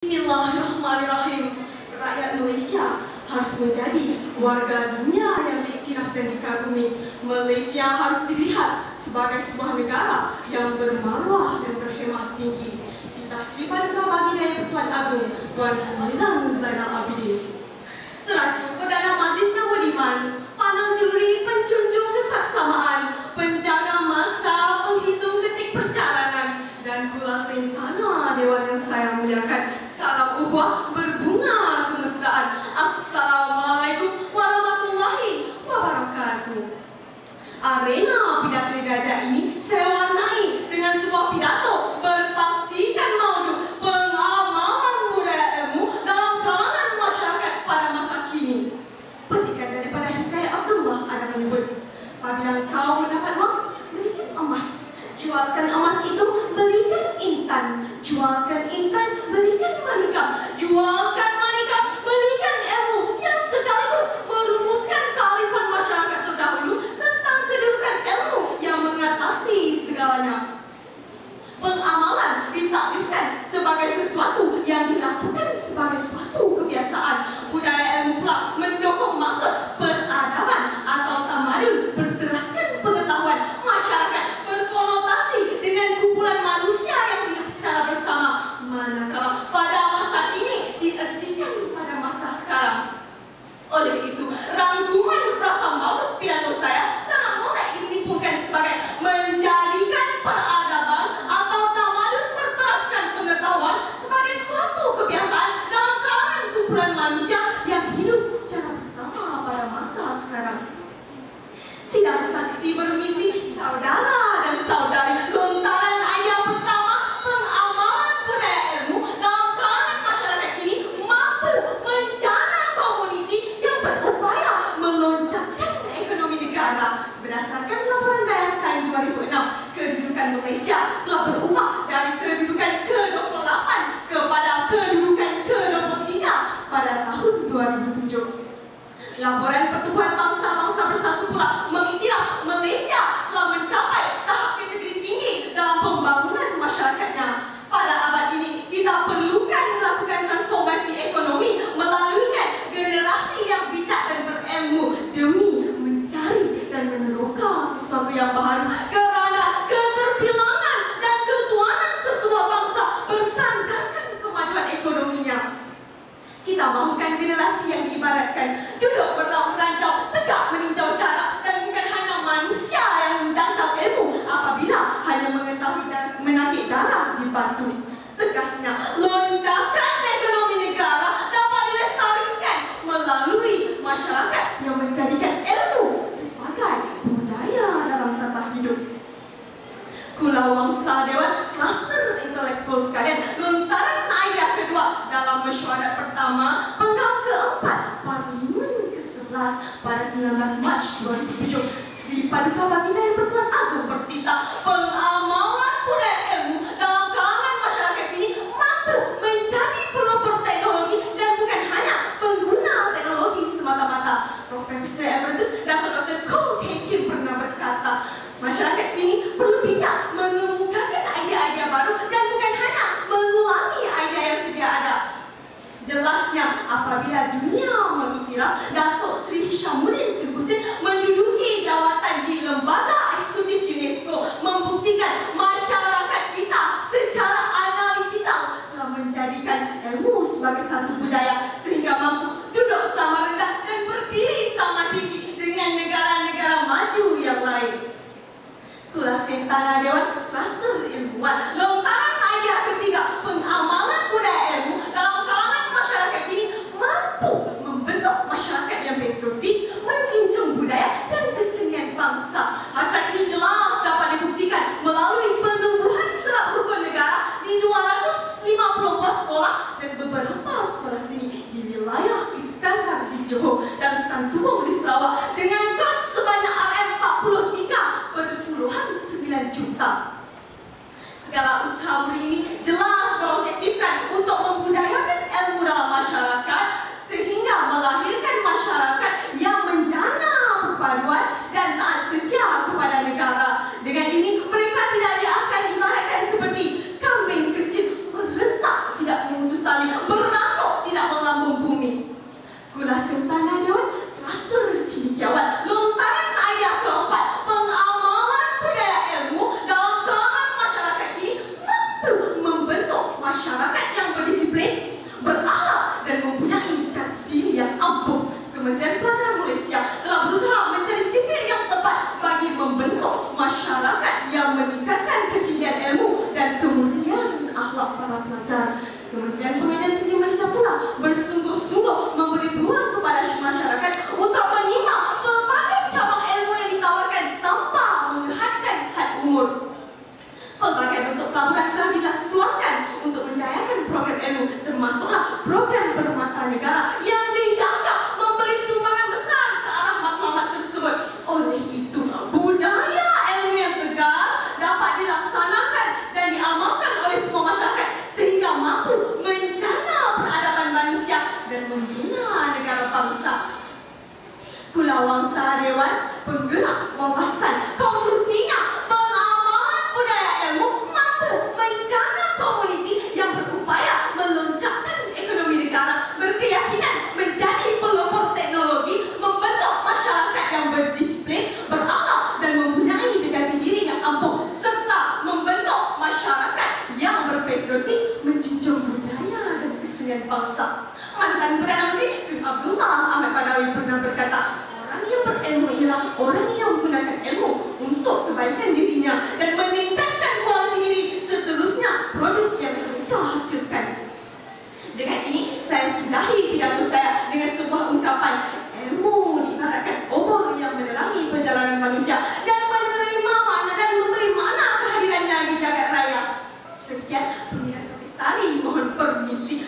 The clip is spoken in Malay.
Bismillahirrahmanirrahim. Rakyat Malaysia harus menjadi warga dunia yang diiktiraf dan dikagumi. Malaysia harus dilihat sebagai sebuah negara yang bermaruah dan berhemah tinggi. Ditasri Paduka Baginda Yang Pertuan Agong Tuan Nizam Zainal Abidin. Terakhir, Perdana Majlis Yang Budiman, panel juri penjunjung kesaksamaan, penjaga masa, penghitung detik perjalanan, dan kula sentana Dewan yang saya muliakan. Salam ukhuwah berbunga kemesraan. Assalamualaikum warahmatullahi wabarakatuh. Arena pidato diraja ini saya warnai dengan sebuah pidato berpaksikan maudu pengamalan budaya ilmu dalam kalangan masyarakat pada masa kini. Petikan daripada Hikayat Abdullah ada menyebut, apabila kau mendapat wang, belikan emas. Jualkan emas itu, belikan intan. Jualkan intan, belikan manikam. Jualkan manikam, belikan ilmu yang sekaligus merumuskan kearifan masyarakat terdahulu tentang kedudukan ilmu yang mengatasi segalanya. Pengamalan ditakrifkan sebagai sesuatu yang dilakukan sebagai suatu kebiasaan. Budaya ilmu pula mendukung maksud peradaban atau tamadun berteraskan pengetahuan masyarakat berkonotasi dengan kumpulan manusia yang hidup secara bersama. Manakala pada masa ini diertikan pada masa sekarang. Oleh itu, rangkuman frasa maudhu pidato saya sangat boleh disimpulkan sebagai menjadikan peradaban atau tamadun berteraskan pengetahuan sebagai suatu kebiasaan dalam kalangan kumpulan manusia yang hidup secara bersama pada masa sekarang. Sidang saksi bermisi saudara dan saudari, lontaran idea pertama pengamalan budaya ilmu dalam kalangan masyarakat kini mampu menjana komuniti yang berupaya melonjakkan ekonomi negara. Berdasarkan laporan Daya Sains 2006, kedudukan Malaysia telah berubah dari kedudukan ke-28 kepada kedudukan ke-23 pada tahun 2007. Laporan Pertubuhan Bangsa-Bangsa Bersatu pula mengiktiraf Malaysia telah mencapai tahap kategori tinggi dalam pembangunan masyarakatnya. Pada abad ini, kita perlukan melakukan transformasi ekonomi melalui generasi yang bijak dan berilmu demi mencari dan meneroka sesuatu yang baru, kerana keterbilangan dan ketuanan sesebuah bangsa bersandarkan kemajuan ekonominya. Kita mahukan generasi yang diibaratkan duduk berancau tegak meninjau jarak dan bukan hanya manusia yang mendangkal ilmu apabila hanya mengetahui dan menakik darah di batu. Tegasnya, lonjakan ekonomi negara dapat dilestarikan melalui masyarakat yang menjadikan ilmu sebagai budaya dalam tata hidup. Kula Wangsa Dewan Kluster Intelektual sekalian, lontaran idea kedua dalam mesyuarat pertama penggal keempat Parlimen ke-11 pada 19 Mac 2007, Sri Paduka Baginda Yang Pertuan Agong bertitah pengamalan budaya ilmu dalam kalangan masyarakat ini mampu menjadi pelopor teknologi dan bukan hanya pengguna teknologi semata-mata. Profesor Emeritus Dr. Dr. Kong Teng Kim pernah berkata, masyarakat kini perlu bijak mengemukakan idea-idea baru dan bukan hanya mengulangi idea yang sedia ada. Jelasnya, apabila dunia mengiktiraf Datuk Sri Hishamuddin Tubusin menduduki jawatan di Lembaga Eksekutif UNESCO, membuktikan masyarakat kita secara analitikal telah menjadikan ilmu sebagai satu budaya sehingga mampu duduk sama rendah dan berdiri sama tinggi dengan negara-negara maju yang lain. Kula Sentana Dewan Kluster Ilmuwan, lontaran idea ketiga pengamalan budaya ilmu dalam kalangan masyarakat kini mampu membentuk masyarakat yang patriotik, menjunjung budaya dan kesenian bangsa. Hasrat ini jelas dapat dibuktikan melalui penumbuhan kelab rukun negara di 250 buah sekolah dan beberapa sekolah seni di wilayah Iskandar di Johor dan Santuang di Sarawak dengan kos sebanyak RM43.9 juta. Segala usaha ini jelas berobjektifkan untuk membudayakan ilmu dalam masyarakat sehingga melahirkan masyarakat yang menjana perpaduan dan taat setia kepada negara. Dengan ini, mereka tidak akan ibaratkan seperti kambing kecil merentak tidak memutus tali Kula Sentana Dewan, Pastor Cendekiawan. Lontaran ayat keempat, pengamalan budaya ilmu dalam kalangan masyarakat kini mampu membentuk masyarakat yang berdisiplin, berakhlak dan mempunyai jati diri yang ampuh. Kementerian Pelajaran Malaysia telah berusaha mencari sifir yang tepat bagi membentuk masyarakat yang meningkatkan ketinggian ilmu dan kemurnian akhlak para pelajar. Kementerian Pengajian Tinggi Malaysia pula bersungguh-sungguh memberi peluang kepada masyarakat untuk menyimak pelbagai cabang ilmu yang ditawarkan tanpa menghadkan had umur. Pelbagai bentuk pelaburan telah dikeluarkan untuk menjayakan program ilmu, termasuklah program bermata negara yang dianggap memberi sumbangan besar ke arah maklumat tersebut. Oleh itu, budaya ilmu yang tegar dapat dilaksanakan dan diamalkan oleh semua masyarakat sehingga mampu menjana peradaban manusia dan membina negara bangsa. Kula Wangsa Dewan, penggerak wawasan, konklusinya pengamalan budaya ilmu mampu menjana komuniti yang berupaya melonjakkan ekonomi negara, berkeyakinan menjadi pelopor teknologi, membentuk masyarakat yang berdisiplin, berakhlak dan mempunyai jati diri yang ampuh, serta membentuk masyarakat yang berpatriotik, menjunjung budaya dan kesenian bangsa. Mantan Perdana Menteri Tun Abdullah Ahmad Badawi pernah berkata, orang yang berilmu ialah orang yang menggunakan ilmu untuk kebaikan dirinya dan meningkatkan kualiti diri, seterusnya produk yang mereka hasilkan. Dengan ini, saya sudahi pidato saya dengan sebuah ungkapan, ilmu diibaratkan obor yang menerangi perjalanan manusia dan menerima makna dan memberi makna kehadirannya di jagat raya. Sekian, Pemirsa Lestari, mohon permisi.